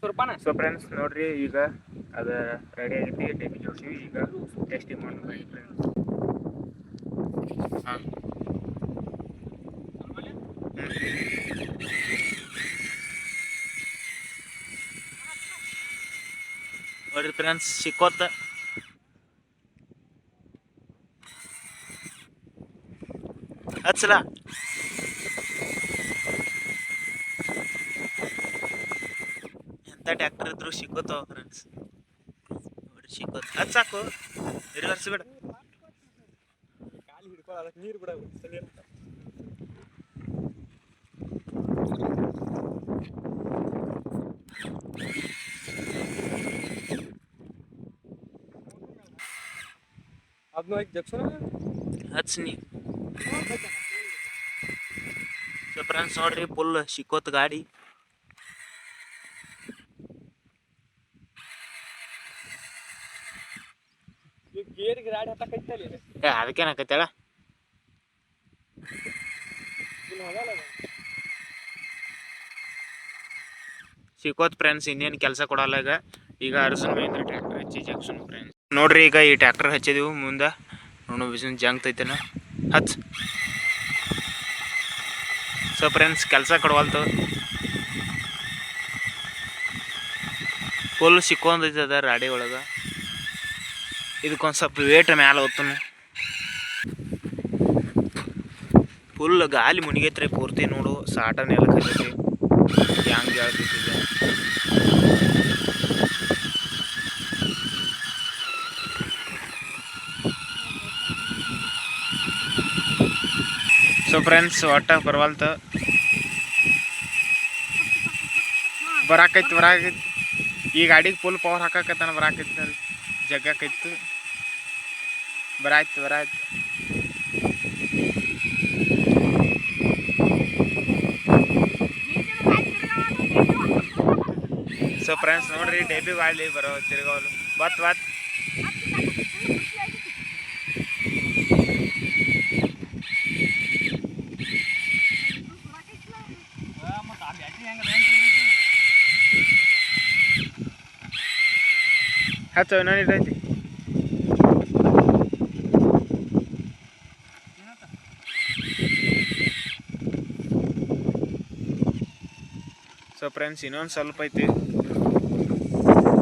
So friends ನೋಡ್ರಿ ಈಗ ಅದು ರೆಡಿ ಆಗೈತಿ ಡೆಬ್ಬಿ ಜೋಡಿಸಿವಿ ಈಗ ಟೆಸ್ಟಿಂಗ್ ಮಾಡ್ಬೇಕು ಫ್ರೆಂಡ್ಸ್. ಹಾಂ ನೋಡ್ರಿ ಫ್ರೆಂಡ್ಸ್ ಸಿಕ್ಕೋತ ಹಚ್ಚಲ ಎಂಥ ಟ್ಯಾಕ್ಟರ್ ಇದ್ರು ಸಿಕ್ಕೋತಾವ ಫ್ರೆಂಡ್ಸ್. ನೋಡ್ರಿ ಸಿಕ್ಕೋತ ಹಚ್ಚಾಕು ರಿವರ್ಸ್ ಬಿಡ ನೀರು ಬಿಡ. ಹಚ್ ನೀ ಸೊ ಫ್ರೆಂಡ್ಸ್ ನೋಡ್ರಿ ಫುಲ್ ಸಿಕ್ಕೋತ್ ಗಾಡಿ. ಅದಕ್ಕೇನಾಕೈತಳ ಸಿಕ್ಕೋತ್ ಫ್ರೆಂಡ್ಸ್. ಇನ್ನೇನು ಕೆಲಸ ಕೊಡಲ್ಲ ಈಗ ಅರ್ಜುನ್ ಮಹೇಂದ್ರ ಟ್ರ್ಯಾಕ್ಟರ್ ಹಚ್ಚಿ ಜಂಕ್ಷನ್ ಫ್ರೆಂಡ್ಸ್. ನೋಡ್ರಿ ಈಗ ಈ ಟ್ರ್ಯಾಕ್ಟರ್ ಹಚ್ಚಿದೀವಿ ಮುಂದೆ ನೋಡು ಬಿಸಿನ ಜಂಗ್ತೈತೇನ ಹಚ್. ಸೊ ಫ್ರೆಂಡ್ಸ್ ಕೆಲಸ ಕೊಡವಲ್ತು ಫುಲ್ ಸಿಕ್ಕೊಂದೈತದ ರಾಡಿ ಒಳಗೆ. ಇದಕ್ಕೊಂದು ಸ್ವಲ್ಪ ವೇಟ್ ಮ್ಯಾಲೆ ಹೊತ್ತನು ಫುಲ್ ಗಾಲಿ ಮುನಿಗೈತ್ರಿ ಪೂರ್ತಿ. ನೋಡು ಸಾಟನ್ ಎಲ್ಲ ಕೈತೈತಿ ಹ್ಯಾಂಗ್ ಹೇಳ್ತಿದ್ದೆ. ಸೊ ಫ್ರೆಂಡ್ಸ್ ಒಟ್ಟ ಬರವಲ್ತ ಬರಾಕೈತಿ ಈ ಗಾಡಿಗೆ ಫುಲ್ ಪವರ್ ಹಾಕಕತ್ತಾನ ಬರಾಕೈತಿ ನೋಡಿ ಜಗ್ಗಾಕೈತು ಬರಾಯ್ತು. ಸೊ ಫ್ರೆಂಡ್ಸ್ ನೋಡ್ರಿ ಡೆಬ್ಬಿ ಗಾಳಿ ಬರೋ ತಿರ್ಗೋಲು ಬತ್ ಹಚ್ಚ ಇನ್ನೊಂದಿಟ್ಟೈತಿ. ಸೊ ಫ್ರೆಂಡ್ಸ್ ಇನ್ನೊಂದು ಸ್ವಲ್ಪ ಐತಿ.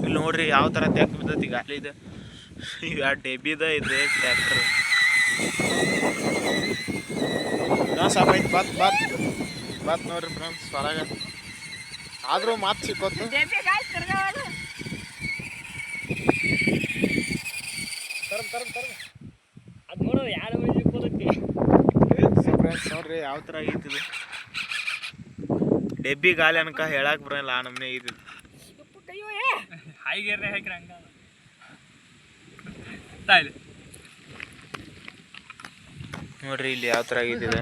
ಇಲ್ಲಿ ನೋಡ್ರಿ ಯಾವ ಥರ ತೆಗ್ ಬಿದ್ದೈತಿ ಗಾಲಿದು. ಈಗ ಡೆಬ್ಬಿದ ಇದು ಟ್ರ್ಯಾಕ್ಟರ್ ಸ್ವಲ್ಪ ಐತಿ ಬತ್ ನೋಡ್ರಿ ಫ್ರೆಂಡ್ಸ್ ಹೊರಗೆ. ಆದರೂ ಮಾತು ಸಿಕ್ಕೋತು ಅದು ನೋಡೋ ಯಾರು ಫ್ರೆಂಡ್ಸ್ ನೋಡ್ರಿ ಯಾವ ಥರ ಆಗೈತಿದು ಡೆಬ್ಬಿ ಗಾಲಿ ಅನ್ಕ ಹೇಳಕ್ ಬರಲ್ಲ ಆ ನಮ್ನೆ ಇದು. ನೋಡ್ರಿ ಇಲ್ಲಿ ಯಾವ ಥರ ಆಗೈತಿದೆ.